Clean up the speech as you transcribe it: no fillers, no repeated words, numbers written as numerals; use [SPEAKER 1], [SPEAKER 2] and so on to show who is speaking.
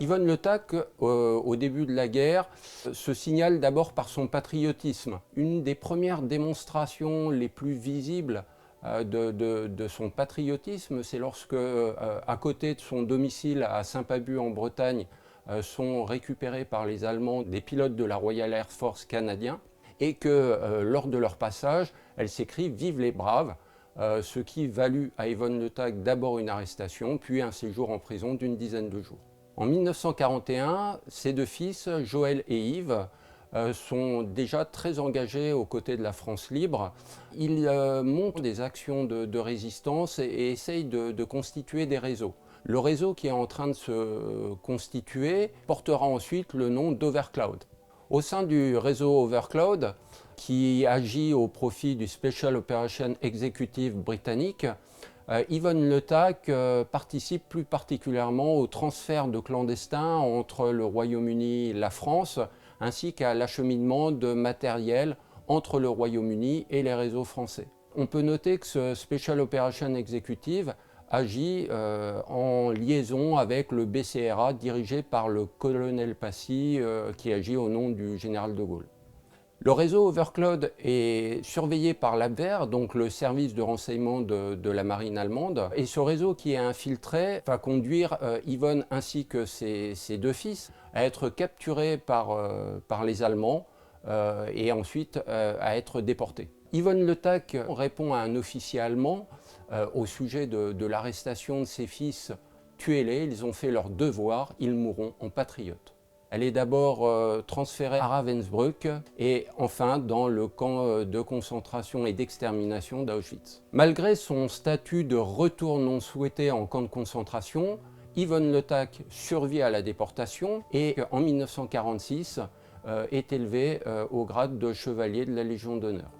[SPEAKER 1] Yvonne Le Tac, au début de la guerre, se signale d'abord par son patriotisme. Une des premières démonstrations les plus visibles de son patriotisme, c'est lorsque, à côté de son domicile à Saint-Pabu en Bretagne, sont récupérés par les Allemands des pilotes de la Royal Air Force canadien, et que lors de leur passage, elle s'écrie « Vive les braves », ce qui valut à Yvonne Le Tac d'abord une arrestation, puis un séjour en prison d'une dizaine de jours. En 1941, ses deux fils, Joël et Yves, sont déjà très engagés aux côtés de la France libre. Ils montent des actions de résistance et essayent de constituer des réseaux. Le réseau qui est en train de se constituer portera ensuite le nom d'Overcloud. Au sein du réseau Overcloud, qui agit au profit du Special Operations Executive britannique, Yvonne Le Tac participe plus particulièrement au transfert de clandestins entre le Royaume-Uni et la France, ainsi qu'à l'acheminement de matériel entre le Royaume-Uni et les réseaux français. On peut noter que ce Special Operations Executive agit en liaison avec le BCRA dirigé par le colonel Passy qui agit au nom du général de Gaulle. Le réseau Overcloud est surveillé par l'Abwehr, donc le service de renseignement de la marine allemande. Et ce réseau qui est infiltré va conduire Yvonne ainsi que ses deux fils à être capturés par les Allemands et ensuite à être déportés. Yvonne Le Tac répond à un officier allemand au sujet de l'arrestation de ses fils. Tuez-les, ils ont fait leur devoir, ils mourront en patriotes. Elle est d'abord transférée à Ravensbrück et enfin dans le camp de concentration et d'extermination d'Auschwitz. Malgré son statut de retour non souhaité en camp de concentration, Yvonne Le Tac survit à la déportation et en 1946 est élevée au grade de chevalier de la Légion d'honneur.